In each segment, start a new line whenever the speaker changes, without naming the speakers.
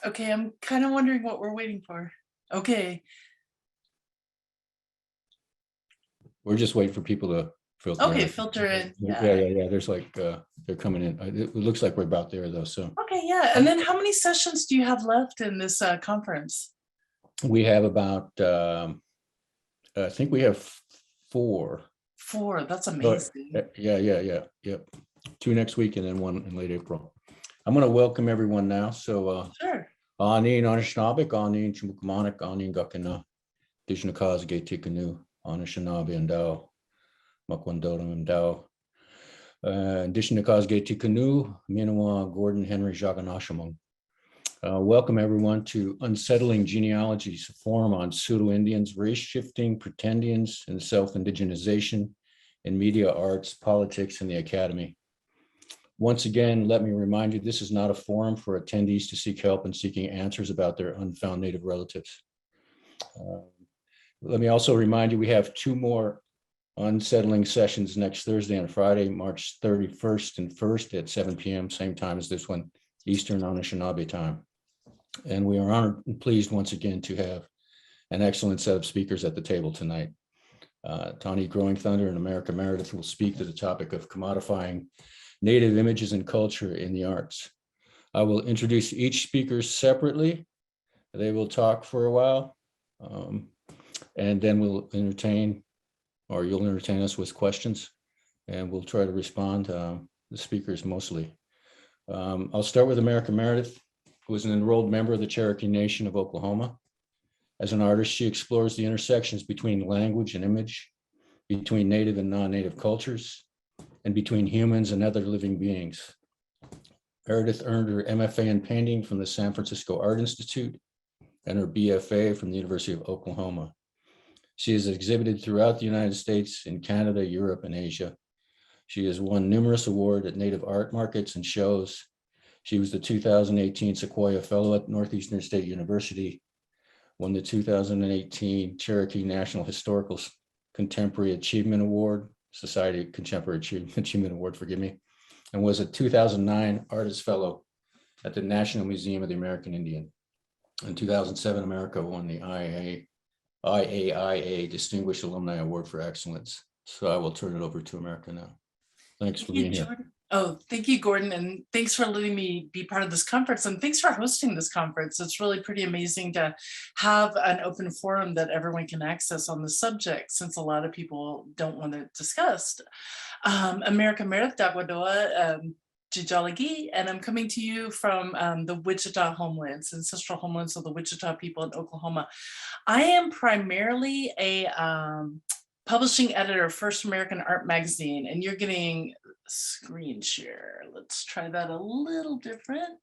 Okay, I'm kind of wondering what we're waiting for. Okay.
We're just waiting for people to filter in.
Okay, filter in.
Yeah. There's like they're coming in. It looks like we're about there though. So
Okay, yeah. And then how many sessions do you have left in this conference?
we have about I think we have 4.
4. That's
But
amazing.
yeah. 2 next week and then 1 in late April. I'm going to welcome everyone now. So
Sure.
Anin Anishinaabe, Anin Chimukamanik, Anin Gakina, Dishnakaz Gatikanu, Anishinaabe and Dao, Makwandotum and Dao. Dishnakaz Gatikanu, Minawa, Gordon, Henry, Jaganashamon. Welcome everyone to Unsettling Genealogies, a forum on pseudo-Indians, race shifting, pretendians, and self-indigenization in media, arts, politics, and the academy. Once again, let me remind you, this is not a forum for attendees to seek help in seeking answers about their unfound Native relatives. Let me also remind you, we have 2 more unsettling sessions next Thursday and Friday, March 31st and 1st at 7 p.m., same time as this one, Eastern Anishinaabe time. And we are honored and pleased once again to have an excellent set of speakers at the table tonight. Tani Growing Thunder and America Meredith will speak to the topic of commodifying Native images and culture in the arts. I will introduce each speaker separately. They will talk for a while, and then we'll entertain, or you'll entertain us with questions, and we'll try to respond, the speakers mostly. I'll start with America Meredith, who is an enrolled member of the Cherokee Nation of Oklahoma. As an artist, she explores the intersections between language and image, between Native and non-Native cultures, and between humans and other living beings. Meredith earned her MFA in painting from the San Francisco Art Institute and her BFA from the University of Oklahoma. She has exhibited throughout the United States, in Canada, Europe, and Asia. She has won numerous awards at Native art markets and shows. She was the 2018 Sequoia Fellow at Northeastern State University, won the 2018 Cherokee National Historical Contemporary Achievement Award, Society Contemporary Achievement Award, forgive me, and was a 2009 Artist Fellow at the National Museum of the American Indian. In 2007, America won the IAIA Distinguished Alumni Award for Excellence. So I will turn it over to America now. Thanks for being here.
Oh, thank you, Gordon. And thanks for letting me be part of this conference. And thanks for hosting this conference. It's really pretty amazing to have an open forum that everyone can access on the subject, since a lot of people don't want it discussed. America Meredith Dagwadoa, Genealogies, and I'm coming to you from the Wichita homelands, ancestral homelands of the Wichita people in Oklahoma. I am primarily a publishing editor of First American Art Magazine, and you're getting screen share. Let's try that a little different.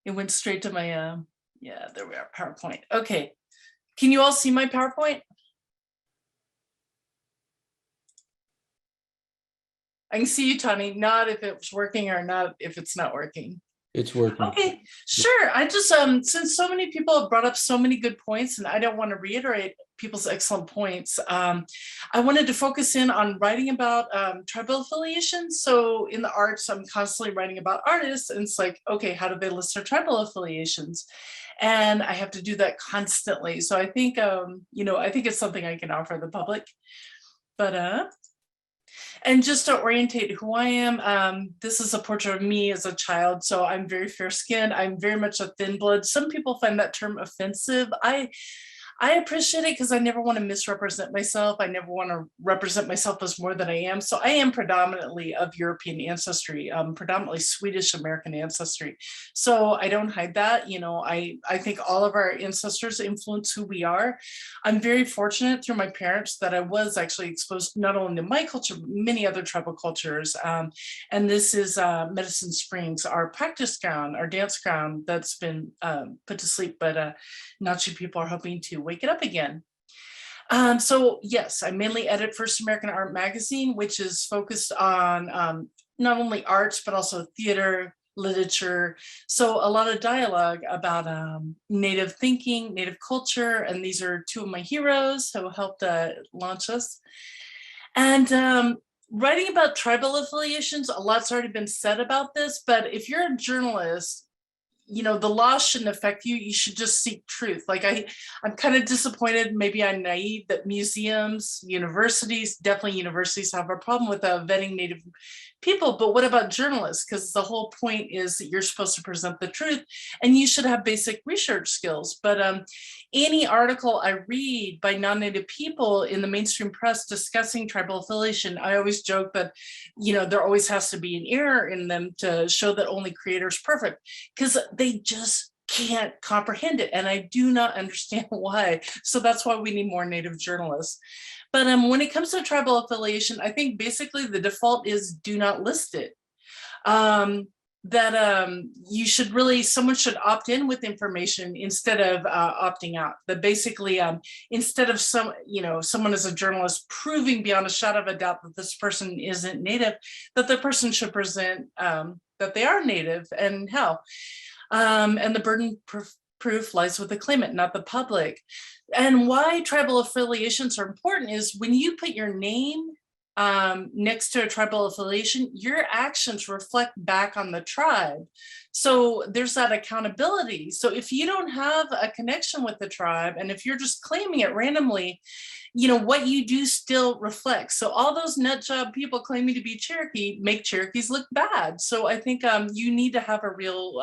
It went straight to my, yeah, there we are, PowerPoint. Okay, can you all see my PowerPoint? I can see you, Tani, not if it's working or not if it's not working.
It's working.
Okay, sure. I just, since so many people have brought up so many good points, and I don't want to reiterate people's excellent points, I wanted to focus in on writing about tribal affiliations. So in the arts, I'm constantly writing about artists, and it's like, okay, how do they list their tribal affiliations? And I have to do that constantly. So I think, you know, I think it's something I can offer the public. But and just to orientate who I am, this is a portrait of me as a child. So I'm very fair skinned. I'm very much a thin blood. Some people find that term offensive. I appreciate it because I never want to misrepresent myself. I never want to represent myself as more than I am. So I am predominantly of European ancestry, predominantly Swedish American ancestry. So I don't hide that. You know, I think all of our ancestors influence who we are. I'm very fortunate through my parents that I was actually exposed not only to my culture, but many other tribal cultures. And this is Medicine Springs, our practice ground, our dance ground that's been put to sleep, but Nachi people are hoping to wake it up again. So yes, I mainly edit First American Art Magazine, which is focused on not only arts, but also theater, literature. So a lot of dialogue about Native thinking, Native culture, and these are 2 of my heroes who helped launch us. And writing about tribal affiliations, a lot's already been said about this, but if you're a journalist, the law shouldn't affect you. You should just seek truth. Like I'm kind of disappointed, maybe I'm naive, that museums, universities, definitely universities have a problem with vetting Native people, but what about journalists? Because the whole point is that you're supposed to present the truth and you should have basic research skills. But any article I read by non-Native people in the mainstream press discussing tribal affiliation, I always joke that, there always has to be an error in them to show that only creator's perfect, because they just can't comprehend it. And I do not understand why. So that's why we need more Native journalists. But when it comes to tribal affiliation, I think basically the default is do not list it. You should really, someone should opt in with information instead of opting out. That basically, instead of someone as a journalist proving beyond a shadow of a doubt that this person isn't Native, that the person should present that they are Native and how. And the burden proof lies with the claimant, not the public. And why tribal affiliations are important is when you put your name next to a tribal affiliation, your actions reflect back on the tribe. So there's that accountability. So if you don't have a connection with the tribe, and if you're just claiming it randomly, what you do still reflects. So all those nut job people claiming to be Cherokee make Cherokees look bad. So I think you need to have a real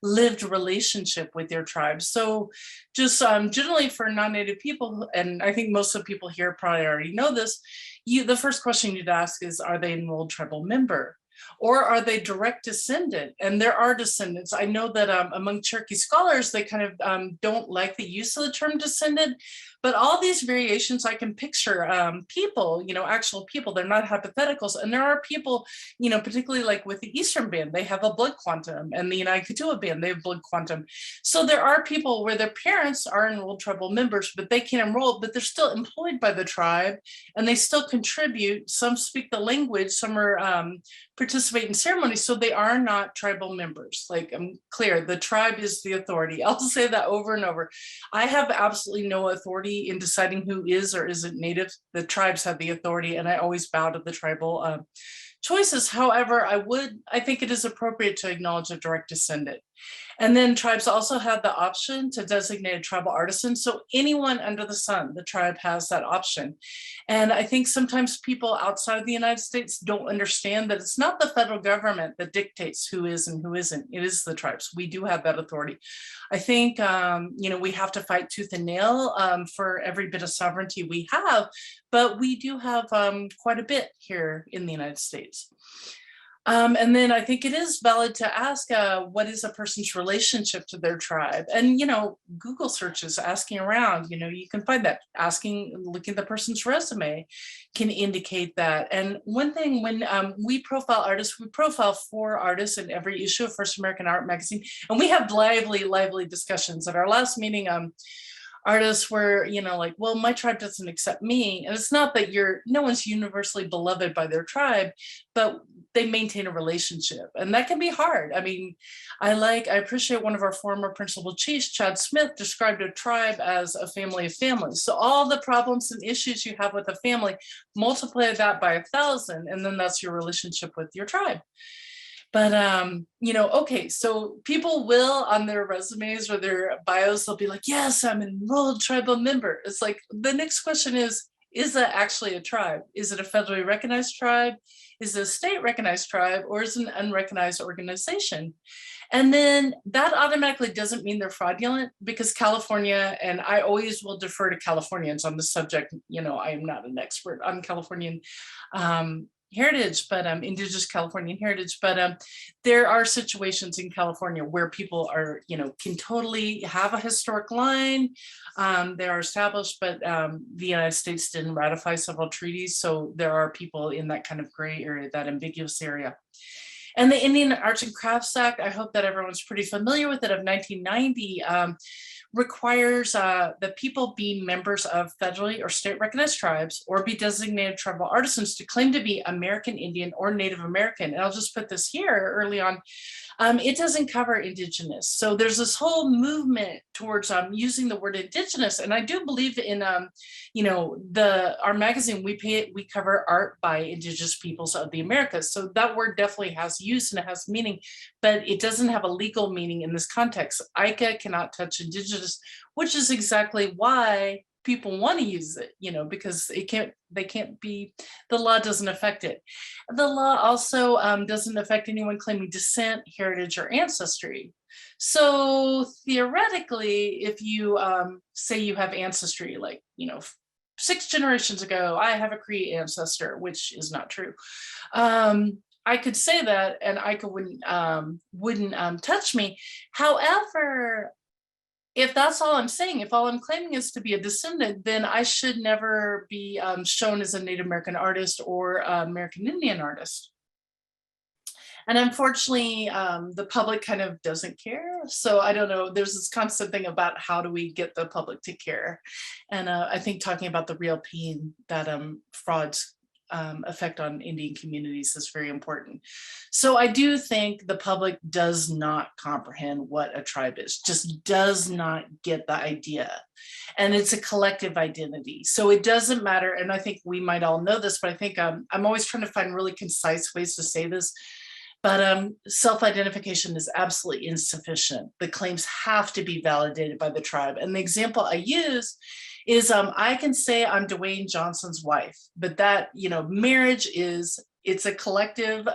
lived relationship with your tribe. So just generally for non-Native people, and I think most of the people here probably already know this, the first question you'd ask is, are they enrolled tribal member? Or are they direct descendant? And there are descendants. I know that among Cherokee scholars, they kind of don't like the use of the term descendant, but all these variations, I can picture people, actual people, they're not hypotheticals. And there are people, particularly like with the Eastern Band, they have a blood quantum, and the United Kituwa Band, they have blood quantum. So there are people where their parents are enrolled tribal members, but they can enroll, but they're still employed by the tribe and they still contribute. Some speak the language, some are participate in ceremonies, so they are not tribal members. Like, I'm clear, the tribe is the authority. I'll say that over and over. I have absolutely no authority in deciding who is or isn't Native. The tribes have the authority, and I always bow to the tribal choices. However, I think it is appropriate to acknowledge a direct descendant. And then tribes also have the option to designate a tribal artisan. So anyone under the sun, the tribe has that option. And I think sometimes people outside of the United States don't understand that it's not the federal government that dictates who is and who isn't. It is the tribes. We do have that authority. I think, we have to fight tooth and nail for every bit of sovereignty we have, but we do have quite a bit here in the United States. And then I think it is valid to ask, what is a person's relationship to their tribe? And, Google searches, asking around, you can find that. Looking at the person's resume can indicate that. And one thing, when we profile artists, we profile 4 artists in every issue of First American Art magazine. And we have lively discussions. At our last meeting, artists were, like, well, my tribe doesn't accept me. And it's not that no one's universally beloved by their tribe, but they maintain a relationship. And that can be hard. I mean, I appreciate one of our former principal chiefs, Chad Smith, described a tribe as a family of families. So all the problems and issues you have with a family, multiply that by 1,000, and then that's your relationship with your tribe. But, okay, so people will, on their resumes or their bios, they'll be like, yes, I'm an enrolled tribal member. It's like, the next question is that actually a tribe? Is it a federally recognized tribe? Is it a state recognized tribe? Or is it an unrecognized organization? And then that automatically doesn't mean they're fraudulent, because California, and I always will defer to Californians on this subject, I am not an expert on Californian heritage, but Indigenous Californian heritage, but there are situations in California where people are, can totally have a historic line, they are established, but the United States didn't ratify several treaties, so there are people in that kind of gray area, that ambiguous area. And the Indian Arts and Crafts Act, I hope that everyone's pretty familiar with it, of 1990, requires that people be members of federally or state recognized tribes or be designated tribal artisans to claim to be American Indian or Native American. And I'll just put this here early on. It doesn't cover Indigenous. So there's this whole movement towards using the word Indigenous. And I do believe in, you know, our magazine, we cover art by Indigenous peoples of the Americas. So that word definitely has use and it has meaning, but it doesn't have a legal meaning in this context. ICA cannot touch Indigenous, which is exactly why people want to use it, you know, because they can't be, the law doesn't affect it. The law also doesn't affect anyone claiming descent, heritage, or ancestry. So theoretically, if you say you have ancestry, like, you know, 6 generations ago, I have a Cree ancestor, which is not true. I could say that and ICA wouldn't touch me. However, if that's all I'm saying, if all I'm claiming is to be a descendant, then I should never be shown as a Native American artist or American Indian artist. And unfortunately, the public kind of doesn't care. So I don't know, there's this constant thing about how do we get the public to care? And I think talking about the real pain that frauds effect on Indian communities is very important. So I do think the public does not comprehend what a tribe is, just does not get the idea. And it's a collective identity. So it doesn't matter. And I think we might all know this, but I think I'm always trying to find really concise ways to say this. But self-identification is absolutely insufficient. The claims have to be validated by the tribe. And the example I use is I can say I'm Dwayne Johnson's wife, but that, you know, marriage it's a collective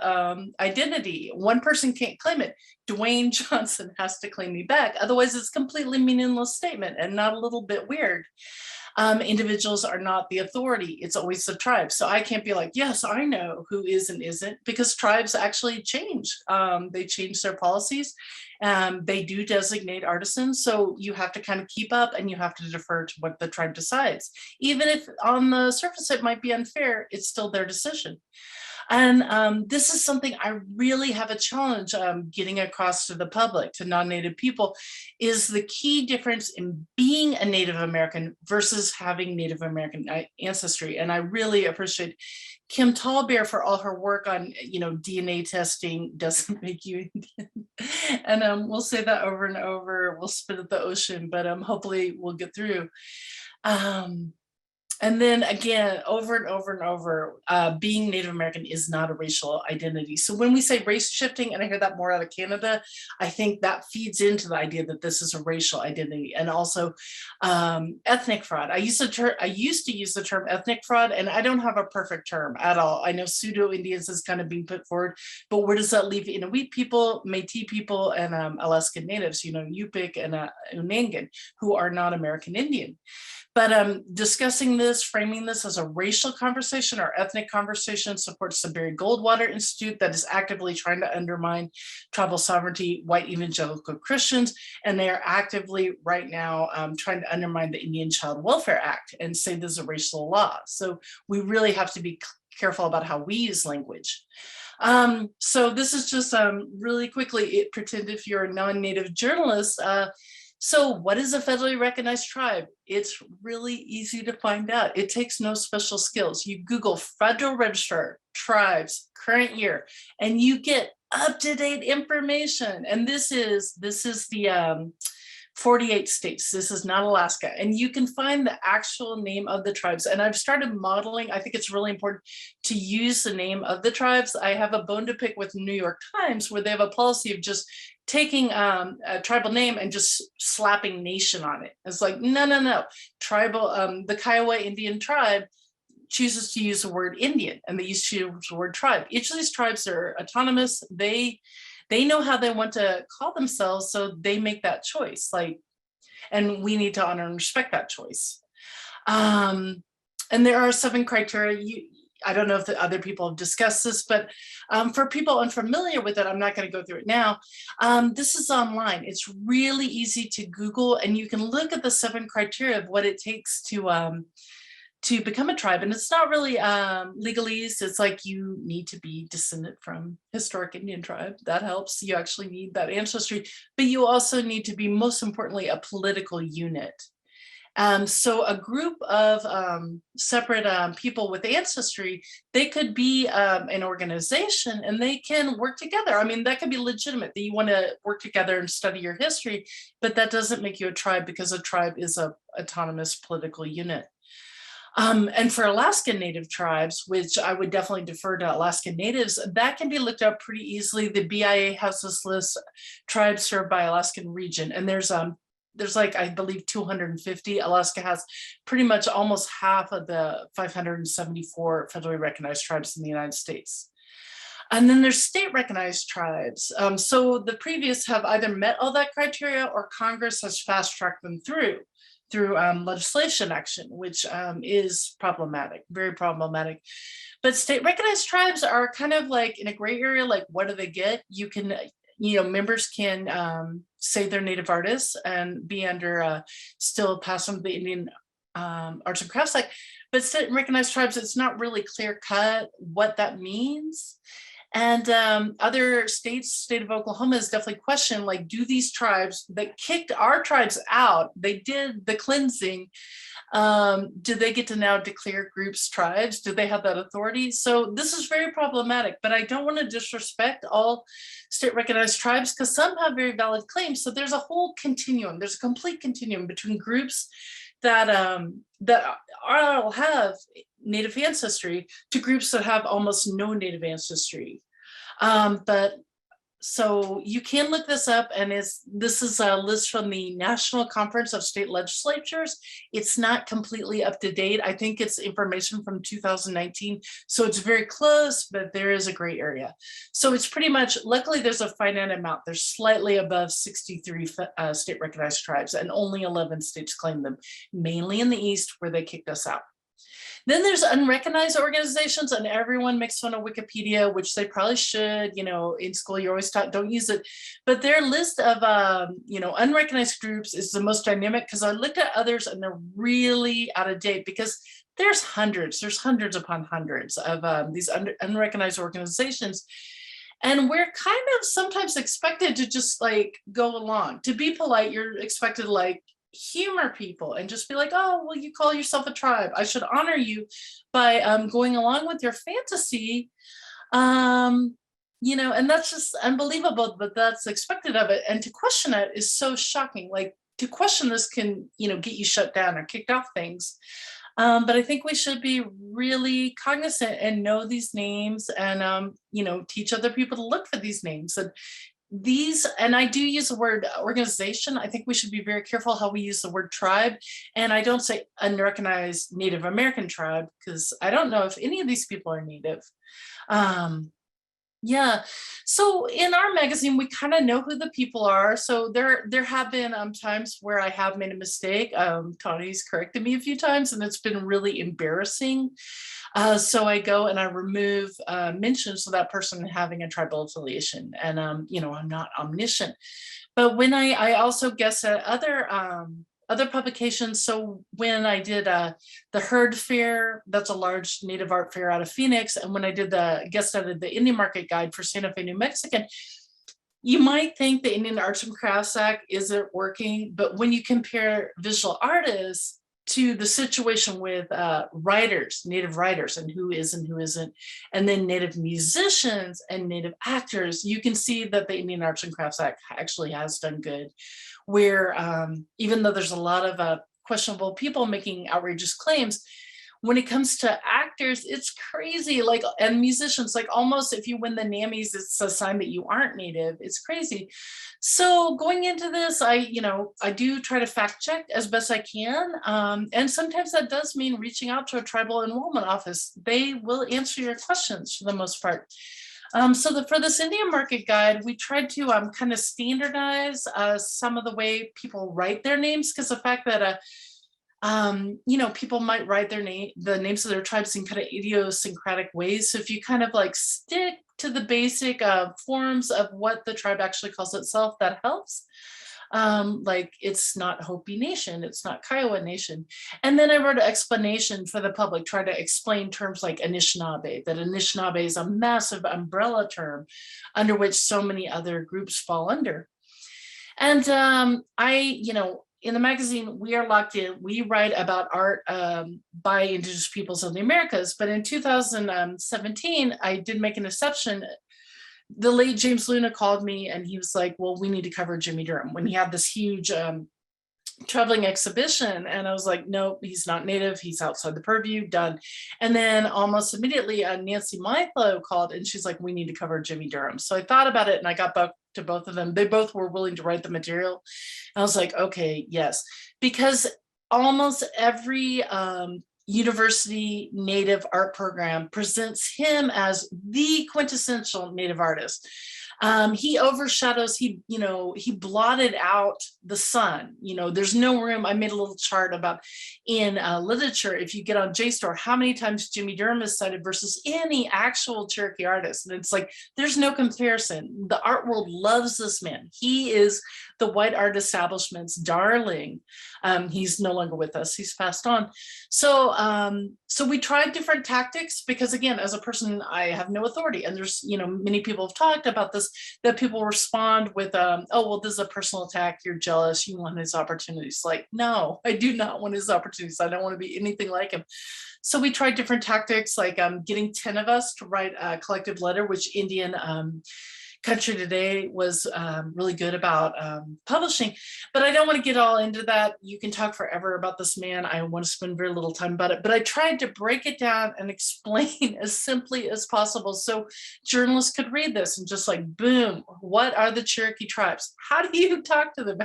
identity. One person can't claim it. Dwayne Johnson has to claim me back. Otherwise, it's a completely meaningless statement and not a little bit weird. Individuals are not the authority. It's always the tribe. So I can't be like, yes, I know who is and isn't, because tribes actually change. They change their policies. They do designate artisans. So you have to kind of keep up and you have to defer to what the tribe decides. Even if on the surface it might be unfair, it's still their decision. And this is something I really have a challenge getting across to the public, to non-Native people, is the key difference in being a Native American versus having Native American ancestry. And I really appreciate Kim Tallbear for all her work on, you know, DNA testing doesn't make you Indian. And we'll say that over and over, we'll spit at the ocean, but hopefully we'll get through. And then again, over and over and over, being Native American is not a racial identity. So when we say race shifting, and I hear that more out of Canada, I think that feeds into the idea that this is a racial identity. And also ethnic fraud. I used to use the term ethnic fraud, and I don't have a perfect term at all. I know pseudo-Indians is kind of being put forward, but where does that leave Inuit people, Métis people, and Alaskan Natives, you know, Yupik and Unangan, who are not American Indian? But discussing this, framing this as a racial conversation or ethnic conversation supports the Barry Goldwater Institute that is actively trying to undermine tribal sovereignty, white evangelical Christians, and they are actively right now trying to undermine the Indian Child Welfare Act and say this is a racial law. So we really have to be careful about how we use language. So this is just really quickly, pretend if you're a non-Native journalist, so what is a federally recognized tribe? It's really easy to find out. It takes no special skills. You Google Federal Register, tribes, current year, and you get up-to-date information. And this is the 48 states. This is not Alaska. And you can find the actual name of the tribes. And I've started modeling. I think it's really important to use the name of the tribes. I have a bone to pick with New York Times, where they have a policy of just taking a tribal name and just slapping nation on it. It's like, no. Tribal, the Kiowa Indian tribe chooses to use the word Indian, and they use to use the word tribe. Each of these tribes are autonomous. They know how they want to call themselves, so they make that choice. Like, and we need to honor and respect that choice. And there are 7 criteria. I don't know if the other people have discussed this, but for people unfamiliar with it, I'm not going to go through it now. This is online. It's really easy to Google, and you can look at the 7 criteria of what it takes to become a tribe. And it's not really legalese. It's like you need to be descendant from historic Indian tribe. That helps. You actually need that ancestry, but you also need to be, most importantly, a political unit. So a group of separate people with ancestry, they could be an organization and they can work together. I mean, that could be legitimate that you want to work together and study your history, but that doesn't make you a tribe, because a tribe is a autonomous political unit. And for Alaskan Native tribes, which I would definitely defer to Alaskan Natives, that can be looked up pretty easily. The BIA has this list, tribes served by Alaskan region, and there's like, I believe 250. Alaska has pretty much almost half of the 574 federally recognized tribes in the United States. And then there's state recognized tribes. So the previous have either met all that criteria or Congress has fast tracked them through legislation action, which is problematic, very problematic. But state recognized tribes are kind of like in a gray area, like what do they get? You can, members can say they're Native artists and be under still pass on the Indian Arts and Crafts Act, but state recognized tribes, it's not really clear cut what that means. And other states, state of Oklahoma has definitely questioned, like, do these tribes that kicked our tribes out, they did the cleansing, do they get to now declare groups tribes? Do they have that authority? So this is very problematic, but I don't want to disrespect all state recognized tribes because some have very valid claims. So there's a whole continuum, there's a complete continuum between groups that all have Native ancestry to groups that have almost no Native ancestry. But so you can look this up, and this is a list from the National Conference of State Legislatures. It's not completely up to date. I think it's information from 2019. So it's very close, but there is a gray area. So it's pretty much, luckily there's a finite amount. There's slightly above 63 state recognized tribes, and only 11 states claim them, mainly in the East where they kicked us out. Then there's unrecognized organizations, and everyone makes fun of Wikipedia, which they probably should. In school you're always taught don't use it, but their list of unrecognized groups is the most dynamic, because I looked at others and they're really out of date, because there's hundreds upon hundreds of these unrecognized organizations. And we're kind of sometimes expected to just like go along. To be polite, you're expected to like humor people and just be like, oh, well, you call yourself a tribe, I should honor you by going along with your fantasy. And that's just unbelievable, but that's expected of it. And to question it is so shocking. Like, to question this can, get you shut down or kicked off things. But I think we should be really cognizant and know these names and, teach other people to look for these names. And I do use the word organization. I think we should be very careful how we use the word tribe. And I don't say unrecognized Native American tribe, because I don't know if any of these people are Native. Yeah. So in our magazine, we kind of know who the people are. So there have been times where I have made a mistake. Tawny's corrected me a few times, and it's been really embarrassing. So I go and I remove mentions of that person having a tribal affiliation. And, I'm not omniscient. But when I also guess at other publications, so when I did the Herd Fair, that's a large Native art fair out of Phoenix, and when I did the guest edited the Indian Market Guide for Santa Fe, New Mexican, you might think the Indian Arts and Crafts Act isn't working, but when you compare visual artists to the situation with writers, Native writers, and who is and who isn't, and then Native musicians and Native actors, you can see that the Indian Arts and Crafts Act actually has done good, where even though there's a lot of questionable people making outrageous claims, when it comes to actors, it's crazy. Like, and musicians, like, almost if you win the NAMMYs, it's a sign that you aren't Native. It's crazy. So going into this, I do try to fact check as best I can. And sometimes that does mean reaching out to a tribal enrollment office. They will answer your questions for the most part. For this Indian Market Guide, we tried to kind of standardize some of the way people write their names, because the fact that people might write the names of their tribes in kind of idiosyncratic ways. So if you kind of like stick to the basic forms of what the tribe actually calls itself, that helps. Like, it's not Hopi Nation, it's not Kiowa Nation. And then I wrote an explanation for the public, try to explain terms like Anishinaabe, that Anishinaabe is a massive umbrella term under which so many other groups fall under. And in the magazine, we are locked in. We write about art by Indigenous peoples of the Americas. But in 2017, I did make an exception. The late James Luna called me and he was like, well, we need to cover Jimmy Durham when he had this huge traveling exhibition. And I was like, no, he's not Native. He's outside the purview, done. And then almost immediately, Nancy Mithlow called and she's like, we need to cover Jimmy Durham. So I thought about it and I got back to both of them. They both were willing to write the material. I was like, okay, yes, because almost every university Native art program presents him as the quintessential Native artist. He overshadows, he blotted out the sun. There's no room. I made a little chart about in literature, if you get on JSTOR, how many times Jimmy Durham is cited versus any actual Cherokee artist. And it's like, there's no comparison. The art world loves this man. He is the white art establishment's darling. He's no longer with us. He's passed on. So we tried different tactics because, again, as a person, I have no authority. And there's, many people have talked about this, that people respond with, oh, well, this is a personal attack. You're jealous. You want his opportunities. Like, no, I do not want his opportunities. I don't want to be anything like him. So we tried different tactics, like getting 10 of us to write a collective letter, which Indian Country Today was really good about publishing, but I don't want to get all into that. You can talk forever about this man. I want to spend very little time about it, but I tried to break it down and explain as simply as possible so journalists could read this and just like, boom, what are the Cherokee tribes? How do you talk to them?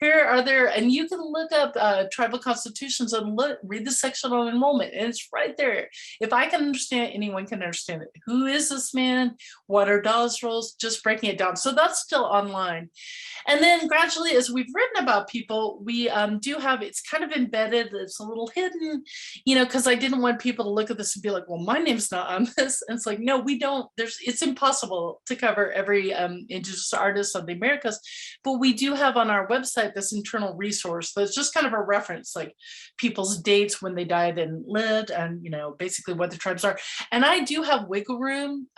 Here are there, and you can look up tribal constitutions and read the section on enrollment, and it's right there. If I can understand it, anyone can understand it. Who is this man? What are DOLEZA'S roles? Just breaking it down. So that's still online. And then gradually, as we've written about people, we do have, it's kind of embedded, it's a little hidden, because I didn't want people to look at this and be like, well, my name's not on this. And it's like, no, we don't, it's impossible to cover every Indigenous artist of the Americas, but we do have on our website this internal resource that's just kind of a reference, like people's dates when they died and lived, and basically what the tribes are. And I do have wiggle room.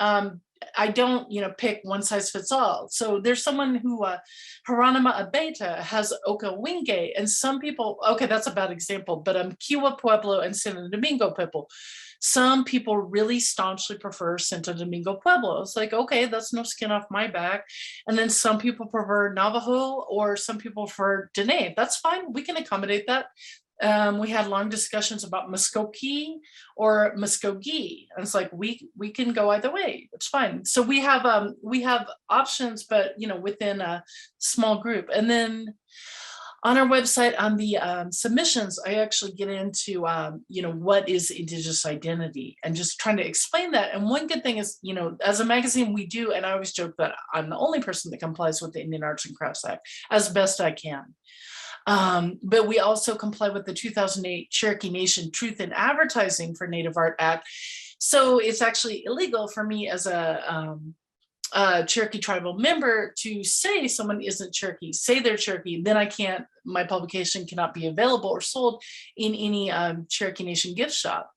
I don't, pick one size fits all. So there's someone who, Hieronima Abeta has Oka Wingate, and some people, okay, that's a bad example, but Kiowa Pueblo and Santo Domingo people. Some people really staunchly prefer Santo Domingo Pueblo. It's like, okay, that's no skin off my back. And then some people prefer Navajo, or some people prefer Dene. That's fine. We can accommodate that. We had long discussions about Muskogee or Muskogee. And it's like, we can go either way. It's fine. So we have options, but within a small group. And then on our website, on the submissions, I actually get into, what is Indigenous identity and just trying to explain that. And one good thing is, as a magazine, we do, and I always joke that I'm the only person that complies with the Indian Arts and Crafts Act as best I can. But we also comply with the 2008 Cherokee Nation Truth in Advertising for Native Art Act. So it's actually illegal for me as a Cherokee tribal member to say someone isn't Cherokee, say they're Cherokee, then my publication cannot be available or sold in any Cherokee Nation gift shop.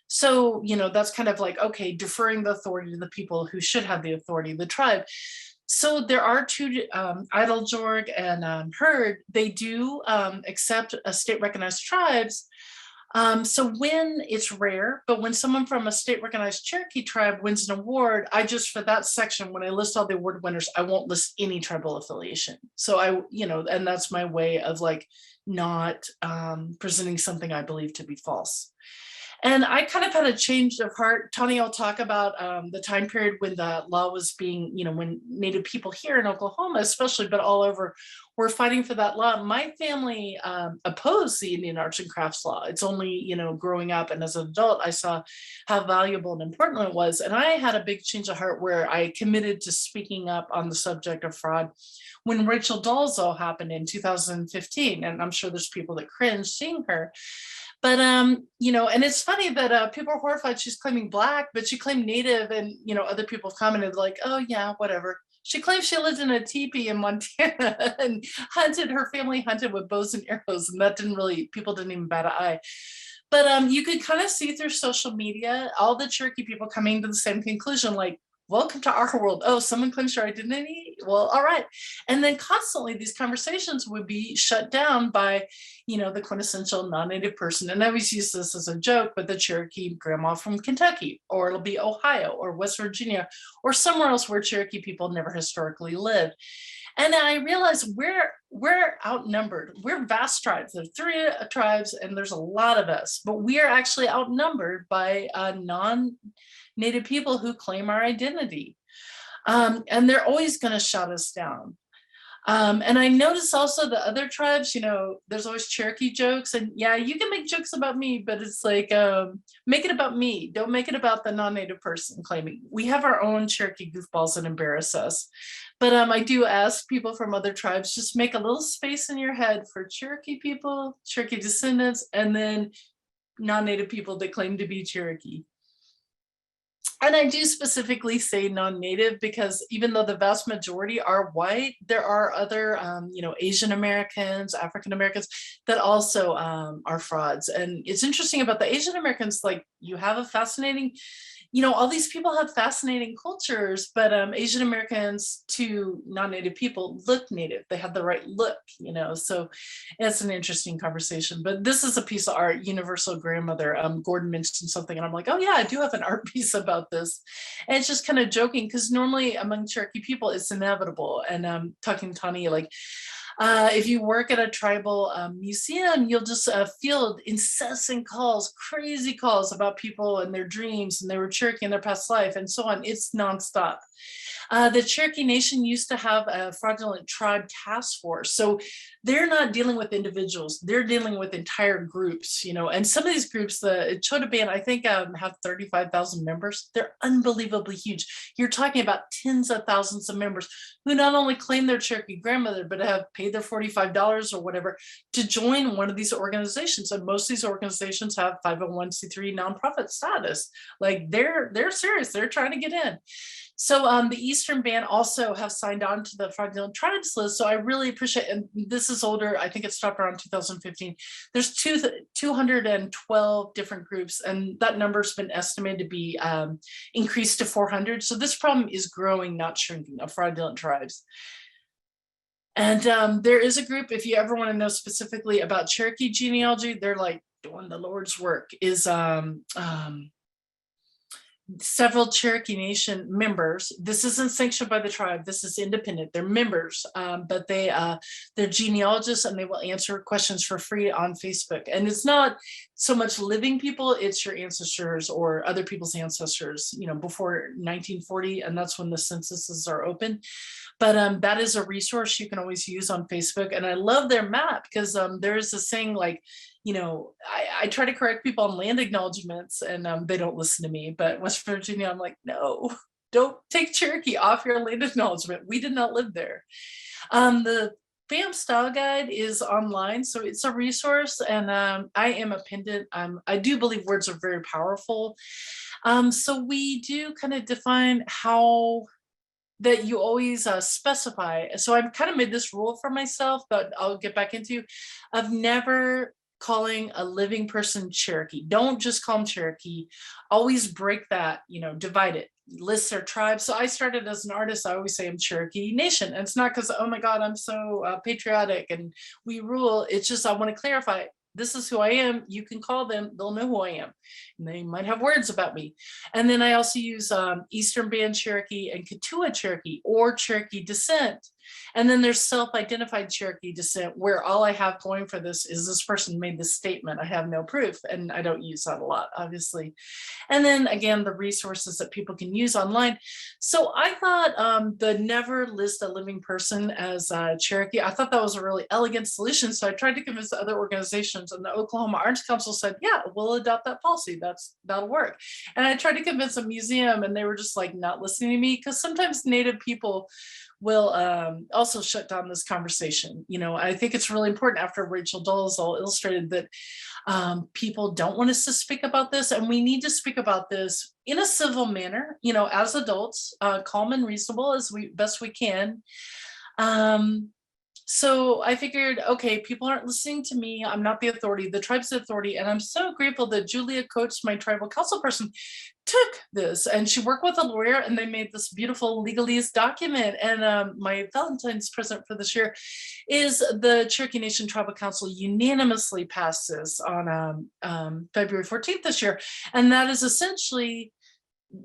So, that's kind of like, okay, deferring the authority to the people who should have the authority, the tribe. So there are two, Idle Jorg and Herd, they do accept state recognized tribes. So when it's rare, but when someone from a state recognized Cherokee tribe wins an award, for that section, when I list all the award winners, I won't list any tribal affiliation. So and that's my way of like not presenting something I believe to be false. And I kind of had a change of heart. Tony will talk about the time period when the law was being, when Native people here in Oklahoma, especially, but all over, were fighting for that law. My family opposed the Indian Arts and Crafts law. It's only, growing up and as an adult, I saw how valuable and important it was. And I had a big change of heart where I committed to speaking up on the subject of fraud when Rachel Dolezal happened in 2015. And I'm sure there's people that cringe seeing her. But, and it's funny that people are horrified she's claiming Black, but she claimed Native, and, other people have commented like, oh yeah, whatever. She claims she lived in a teepee in Montana and her family hunted with bows and arrows, and that people didn't even bat an eye. But you could kind of see through social media, all the Cherokee people coming to the same conclusion, like, welcome to our world. Oh, someone claims your identity? Well, all right. And then constantly these conversations would be shut down by, the quintessential non-native person. And I always use this as a joke, but the Cherokee grandma from Kentucky, or it'll be Ohio or West Virginia, or somewhere else where Cherokee people never historically lived. And I realized we're outnumbered. We're vast tribes. There's 3 tribes and there's a lot of us, but we are actually outnumbered by non-native people who claim our identity. And they're always going to shut us down. And I notice also the other tribes, there's always Cherokee jokes, and yeah, you can make jokes about me, but it's like, make it about me. Don't make it about the non-native person claiming. We have our own Cherokee goofballs that embarrass us. But I do ask people from other tribes, just make a little space in your head for Cherokee people, Cherokee descendants, and then non-native people that claim to be Cherokee. And I do specifically say non-native because even though the vast majority are white, there are other, Asian Americans, African Americans that also are frauds. And it's interesting about the Asian Americans, like you have a fascinating, all these people have fascinating cultures, but Asian Americans to non-native people look native. They have the right look, so it's an interesting conversation. But this is a piece of art, Universal Grandmother. Gordon mentioned something and I'm like, oh yeah, I do have an art piece about this. And it's just kind of joking because normally among Cherokee people, it's inevitable. And talking to Tani, like, if you work at a tribal museum, you'll just field incessant calls, crazy calls about people and their dreams and they were Cherokee in their past life and so on. It's nonstop. The Cherokee Nation used to have a fraudulent tribe task force. So they're not dealing with individuals, they're dealing with entire groups, and some of these groups, the Chota Band, I think have 35,000 members. They're unbelievably huge. You're talking about tens of thousands of members who not only claim their Cherokee grandmother, but have paid their $45 or whatever to join one of these organizations. And most of these organizations have 501c3 nonprofit status. Like they're serious, they're trying to get in. So the Eastern Band also have signed on to the fraudulent tribes list. So I really appreciate, and this is older, I think it stopped around 2015. There's 212 different groups, and that number's been estimated to be increased to 400. So this problem is growing, not shrinking, of fraudulent tribes. And there is a group, if you ever want to know specifically about Cherokee genealogy, they're like doing the Lord's work, is several Cherokee Nation members. This isn't sanctioned by the tribe. This is independent. They're members, but they're genealogists and they will answer questions for free on Facebook. And it's not so much living people, it's your ancestors or other people's ancestors, before 1940. And that's when the censuses are open. But that is a resource you can always use on Facebook. And I love their map because there is a saying like, I try to correct people on land acknowledgements and they don't listen to me. But West Virginia, I'm like, no, don't take Cherokee off your land acknowledgement. We did not live there. The FAM style guide is online, so it's a resource. And I am a pendant. I do believe words are very powerful. So we do kind of define how that you always specify. So I've kind of made this rule for myself, but I'll get back into, of never calling a living person Cherokee. Don't just call them Cherokee. Always break that, divide it, list their tribes. So I started as an artist, I always say I'm Cherokee Nation. And it's not because, oh my God, I'm so patriotic and we rule. It's just, I want to clarify, this is who I am. You can call them, they'll know who I am. And they might have words about me. And then I also use Eastern Band Cherokee and Katua Cherokee or Cherokee descent. And then there's self-identified Cherokee descent, where all I have going for this is this person made this statement. I have no proof, and I don't use that a lot, obviously. And then again, the resources that people can use online. So I thought the never list a living person as Cherokee, I thought that was a really elegant solution. So I tried to convince the other organizations, and the Oklahoma Arts Council said, yeah, we'll adopt that policy. That'll work. And I tried to convince a museum, and they were just like not listening to me, because sometimes Native people will also shut down this conversation. I think it's really important, after Rachel Dolezal illustrated that people don't want us to speak about this, and we need to speak about this in a civil manner, as adults, calm and reasonable as best we can. So I figured, okay, people aren't listening to me. I'm not the authority. The tribe's the authority. And I'm so grateful that Julia Coates, my tribal council person, took this, and she worked with a lawyer, and they made this beautiful legalese document. And my Valentine's present for this year is the Cherokee Nation Tribal Council unanimously passed this on February 14th this year. And that is essentially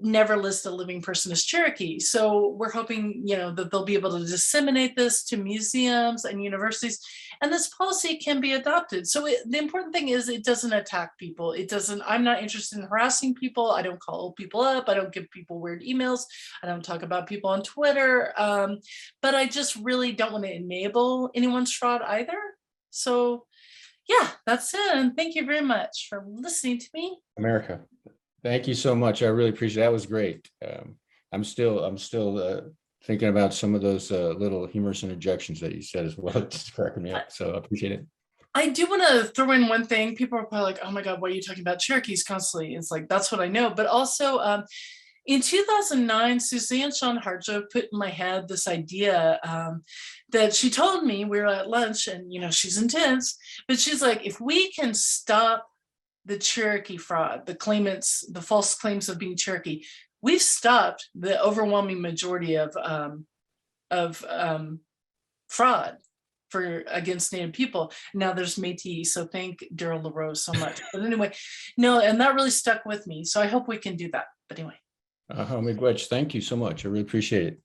never list a living person as Cherokee. So we're hoping, that they'll be able to disseminate this to museums and universities, and this policy can be adopted. So the important thing is it doesn't attack people. I'm not interested in harassing people. I don't call people up. I don't give people weird emails. I don't talk about people on Twitter. But I just really don't want to enable anyone's fraud either. So yeah, that's it. And thank you very much for listening to me.
America. Thank you so much. I really appreciate it. That was great. I'm still thinking about some of those little humorous interjections that you said as well. It's just cracking me up. So I appreciate it.
I do want to throw in one thing. People are probably like, oh my God, why are you talking about Cherokees constantly? It's like, that's what I know. But also in 2009, Suzanne Sean Harjo put in my head this idea that she told me. We were at lunch, and she's intense, but she's like, if we can stop the Cherokee fraud, the false claims of being Cherokee, we've stopped the overwhelming majority of fraud against Native people. Now there's Métis, so thank Daryl LaRose so much. But anyway, no, and that really stuck with me. So I hope we can do that. But anyway.
Miigwech, thank you so much. I really appreciate it.